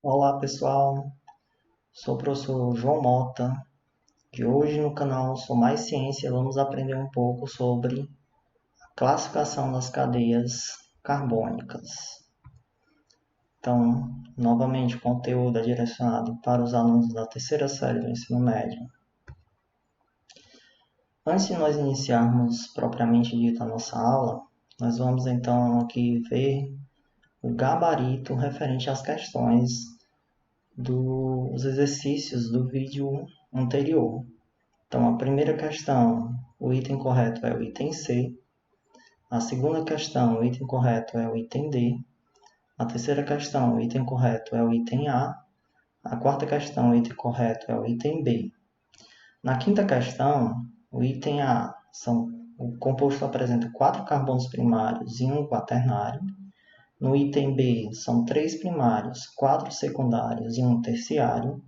Olá pessoal, sou o professor João Mota e hoje no canal Sou Mais Ciência vamos aprender um pouco sobre a classificação das cadeias carbônicas. Então, novamente, o conteúdo é direcionado para os alunos da terceira série do ensino médio. Antes de nós iniciarmos propriamente dito a nossa aula, nós vamos então aqui ver o gabarito referente às questões dos exercícios do vídeo anterior. Então, a primeira questão, o item correto é o item C. A segunda questão, o item correto é o item D. A terceira questão, o item correto é o item A. A quarta questão, o item correto é o item B. Na quinta questão, o item A, o composto apresenta 4 carbonos primários e um quaternário. No item B, são 3 primários, 4 secundários e um terciário.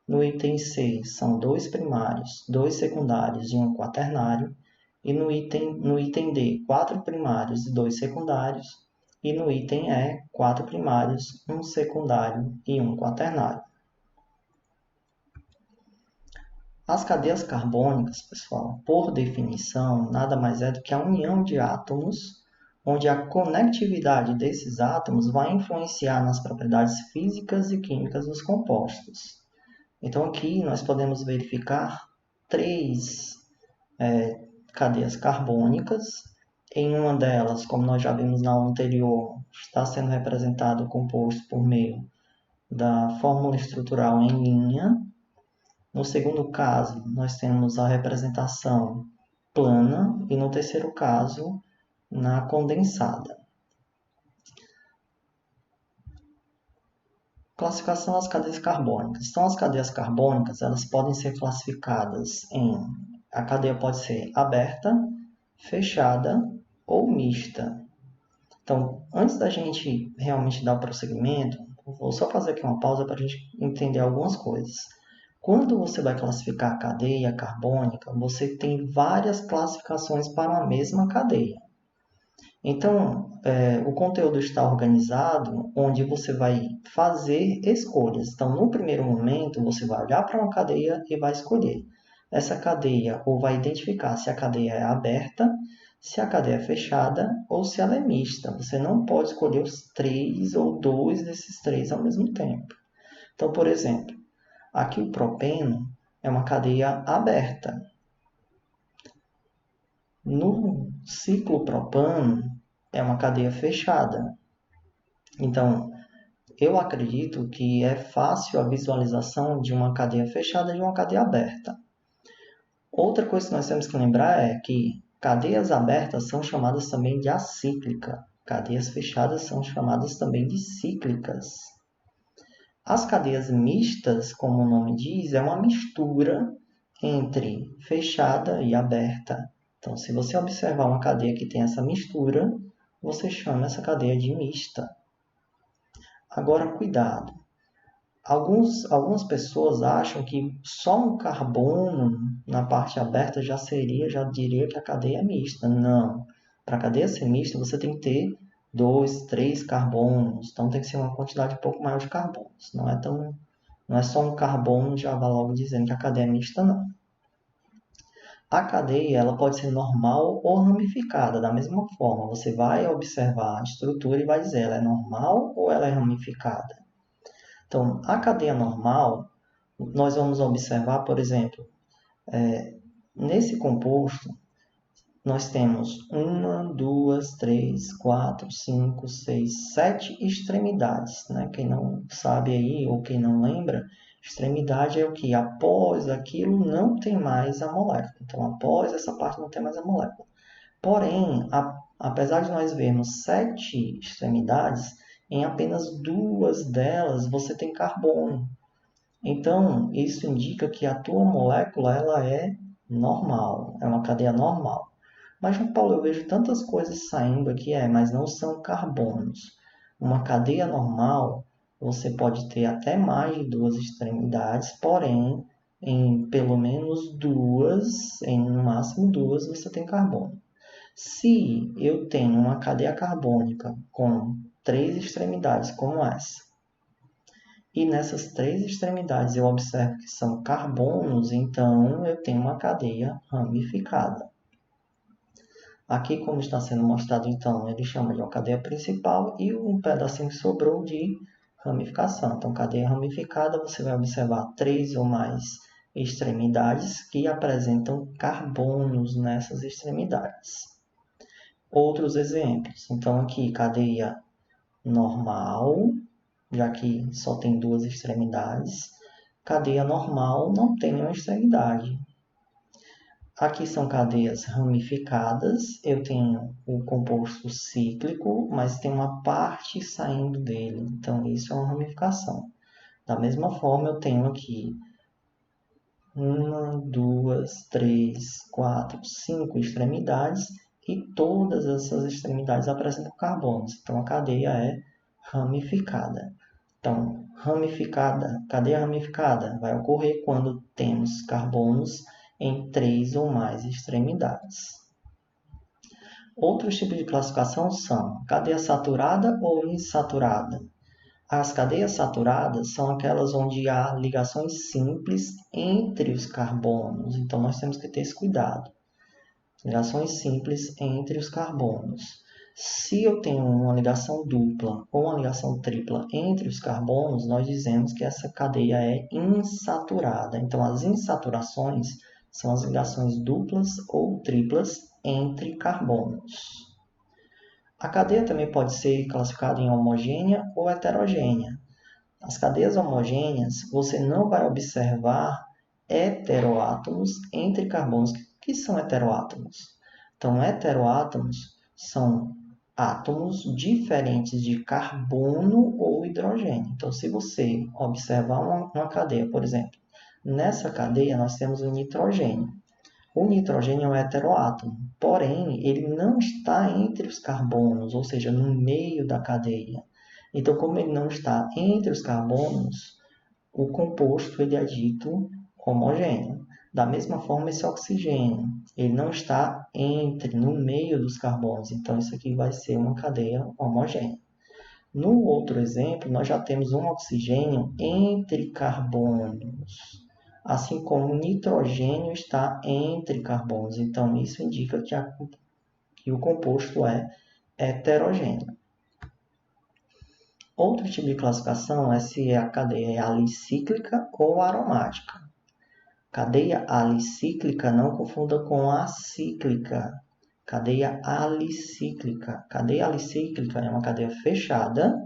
No item C, são 2 primários, 2 secundários e um quaternário. E no item D, 4 primários e 2 secundários. E no item E, 4 primários, um secundário e um quaternário. As cadeias carbônicas, pessoal, por definição, nada mais é do que a união de átomos, onde a conectividade desses átomos vai influenciar nas propriedades físicas e químicas dos compostos. Então, aqui nós podemos verificar três cadeias carbônicas. Em uma delas, como nós já vimos na aula anterior, está sendo representado o composto por meio da fórmula estrutural em linha. No segundo caso, nós temos a representação plana e no terceiro caso, na condensada. Classificação das cadeias carbônicas. Então, as cadeias carbônicas elas podem ser classificadas em... A cadeia pode ser aberta, fechada ou mista. Então, antes da gente realmente dar o prosseguimento, vou só fazer aqui uma pausa para a gente entender algumas coisas. Quando você vai classificar a cadeia carbônica, você tem várias classificações para uma mesma cadeia. Então, o conteúdo está organizado onde você vai fazer escolhas. Então, no primeiro momento, você vai olhar para uma cadeia e vai escolher. Essa cadeia ou vai identificar se a cadeia é aberta, se a cadeia é fechada ou se ela é mista. Você não pode escolher os 3 ou 2 desses 3 ao mesmo tempo. Então, por exemplo, aqui o propeno é uma cadeia aberta. No ciclo propano é uma cadeia fechada. Então, eu acredito que é fácil a visualização de uma cadeia fechada e de uma cadeia aberta. Outra coisa que nós temos que lembrar é que cadeias abertas são chamadas também de acíclica. Cadeias fechadas são chamadas também de cíclicas. As cadeias mistas, como o nome diz, é uma mistura entre fechada e aberta. Então, se você observar uma cadeia que tem essa mistura, você chama essa cadeia de mista. Agora, cuidado. Algumas pessoas acham que só um carbono na parte aberta já diria que a cadeia é mista. Não. Para a cadeia ser mista, você tem que ter 2, 3 carbonos. Então, tem que ser uma quantidade um pouco maior de carbonos. Não é só um carbono já vai logo dizendo que a cadeia é mista, não. A cadeia ela pode ser normal ou ramificada, da mesma forma. Você vai observar a estrutura e vai dizer ela é normal ou ela é ramificada. Então, a cadeia normal, nós vamos observar, por exemplo, nesse composto, nós temos 1, 2, 3, 4, 5, 6, 7 extremidades. Né? Quem não sabe aí, ou quem não lembra, extremidade é o que após aquilo não tem mais a molécula. Então, após essa parte não tem mais a molécula. Porém, apesar de nós vermos 7 extremidades, em apenas 2 delas você tem carbono. Então, isso indica que a tua molécula ela é normal, é uma cadeia normal. Mas, João Paulo, eu vejo tantas coisas saindo aqui, mas não são carbonos. Uma cadeia normal, você pode ter até mais de 2 extremidades, porém, em pelo menos 2, em no máximo 2, você tem carbono. Se eu tenho uma cadeia carbônica com 3 extremidades como essa, e nessas 3 extremidades eu observo que são carbonos, então eu tenho uma cadeia ramificada. Aqui, como está sendo mostrado, então, ele chama de uma cadeia principal e um pedacinho que sobrou de ramificação. Então, cadeia ramificada, você vai observar 3 ou mais extremidades que apresentam carbonos nessas extremidades. Outros exemplos. Então, aqui, cadeia normal, já que só tem 2 extremidades. Cadeia normal não tem nenhuma extremidade. Aqui são cadeias ramificadas. Eu tenho o composto cíclico, mas tem uma parte saindo dele. Então, isso é uma ramificação. Da mesma forma, eu tenho aqui 1, 2, 3, 4, 5 extremidades e todas essas extremidades apresentam carbonos. Então, a cadeia é ramificada. Então, cadeia ramificada vai ocorrer quando temos carbonos em 3 ou mais extremidades. Outros tipos de classificação são cadeia saturada ou insaturada. As cadeias saturadas são aquelas onde há ligações simples entre os carbonos. Então, nós temos que ter esse cuidado. Ligações simples entre os carbonos. Se eu tenho uma ligação dupla ou uma ligação tripla entre os carbonos, nós dizemos que essa cadeia é insaturada. Então, as insaturações são as ligações duplas ou triplas entre carbonos. A cadeia também pode ser classificada em homogênea ou heterogênea. As cadeias homogêneas, você não vai observar heteroátomos entre carbonos. O que são heteroátomos? Então, heteroátomos são átomos diferentes de carbono ou hidrogênio. Então, se você observar uma cadeia, por exemplo, nessa cadeia nós temos o nitrogênio. O nitrogênio é um heteroátomo, porém, ele não está entre os carbonos, ou seja, no meio da cadeia. Então, como ele não está entre os carbonos, o composto ele é dito homogêneo. Da mesma forma, esse oxigênio, ele não está no meio dos carbonos. Então, isso aqui vai ser uma cadeia homogênea. No outro exemplo, nós já temos um oxigênio entre carbonos, assim como o nitrogênio está entre carbonos. Então, isso indica que o composto é heterogêneo. Outro tipo de classificação é se a cadeia é alicíclica ou aromática. Cadeia alicíclica não confunda com acíclica. Cadeia alicíclica. Cadeia alicíclica é uma cadeia fechada,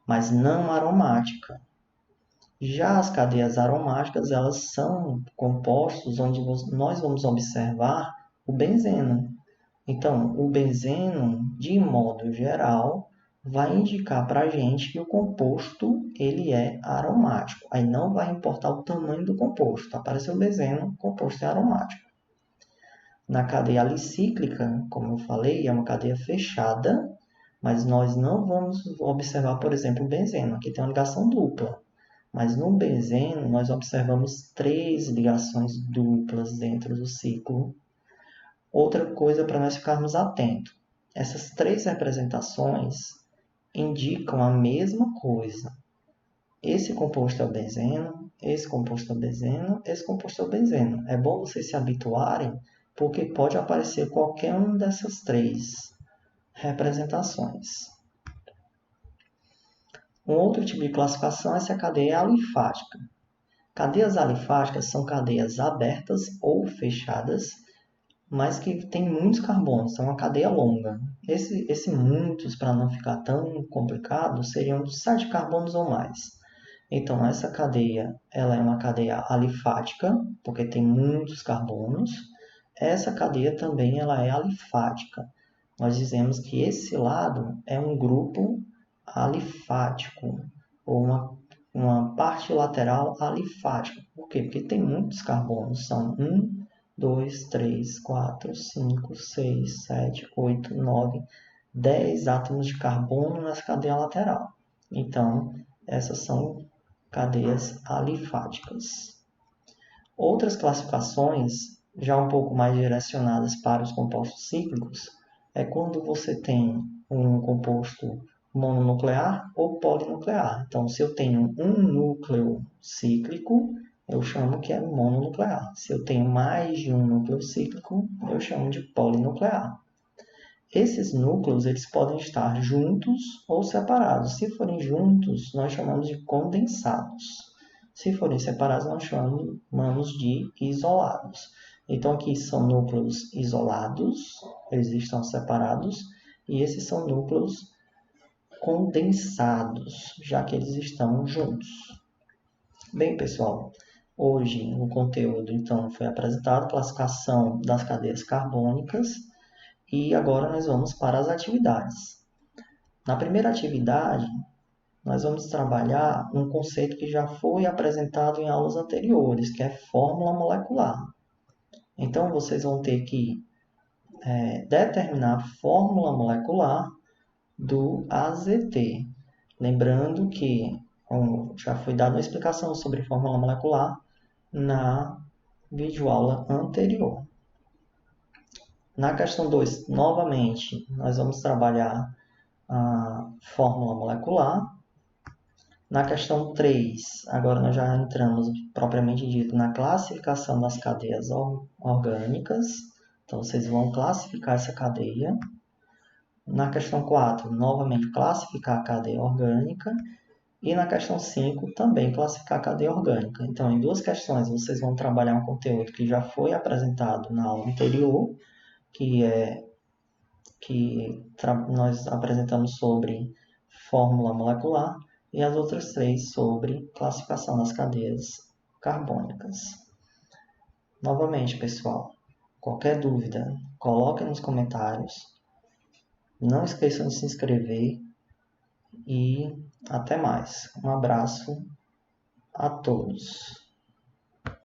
mas não aromática. Já as cadeias aromáticas, elas são compostos onde nós vamos observar o benzeno. Então, o benzeno, de modo geral, vai indicar para a gente que o composto ele é aromático. Aí não vai importar o tamanho do composto. Apareceu o benzeno, o composto é aromático. Na cadeia alicíclica, como eu falei, é uma cadeia fechada, mas nós não vamos observar, por exemplo, o benzeno. Aqui tem uma ligação dupla. Mas no benzeno, nós observamos 3 ligações duplas dentro do ciclo. Outra coisa para nós ficarmos atentos. Essas 3 representações indicam a mesma coisa. Esse composto é o benzeno, esse composto é o benzeno, esse composto é o benzeno. É bom vocês se habituarem, porque pode aparecer qualquer uma dessas 3 representações. Um outro tipo de classificação é se a cadeia é alifática. Cadeias alifáticas são cadeias abertas ou fechadas, mas que tem muitos carbonos, são uma cadeia longa. Esse muitos, para não ficar tão complicado, seriam de 7 carbonos ou mais. Então, essa cadeia ela é uma cadeia alifática, porque tem muitos carbonos. Essa cadeia também ela é alifática. Nós dizemos que esse lado é um grupo alifático, ou uma parte lateral alifática. Por quê? Porque tem muitos carbonos, são 1, 2, 3, 4, 5, 6, 7, 8, 9, 10 átomos de carbono nessa cadeia lateral. Então, essas são cadeias alifáticas. Outras classificações, já um pouco mais direcionadas para os compostos cíclicos, é quando você tem um composto mononuclear ou polinuclear. Então, se eu tenho um núcleo cíclico, eu chamo que é mononuclear. Se eu tenho mais de um núcleo cíclico, eu chamo de polinuclear. Esses núcleos eles podem estar juntos ou separados. Se forem juntos, nós chamamos de condensados. Se forem separados, nós chamamos de isolados. Então, aqui são núcleos isolados, eles estão separados, e esses são núcleos condensados, já que eles estão juntos. Bem, pessoal, hoje no conteúdo, então, foi apresentado a classificação das cadeias carbônicas e agora nós vamos para as atividades. Na primeira atividade, nós vamos trabalhar um conceito que já foi apresentado em aulas anteriores, que é fórmula molecular. Então, vocês vão ter que determinar a fórmula molecular do AZT. Lembrando que já foi dada uma explicação sobre fórmula molecular na videoaula anterior. Na questão 2, novamente, nós vamos trabalhar a fórmula molecular. Na questão 3, agora nós já entramos, propriamente dito, na classificação das cadeias orgânicas. Então, vocês vão classificar essa cadeia. Na questão 4, novamente, classificar a cadeia orgânica. E na questão 5, também classificar a cadeia orgânica. Então, em duas questões, vocês vão trabalhar um conteúdo que já foi apresentado na aula anterior, que nós apresentamos sobre fórmula molecular, e as outras 3 sobre classificação das cadeias carbônicas. Novamente, pessoal, qualquer dúvida, coloquem nos comentários. Não esqueçam de se inscrever e até mais. Um abraço a todos.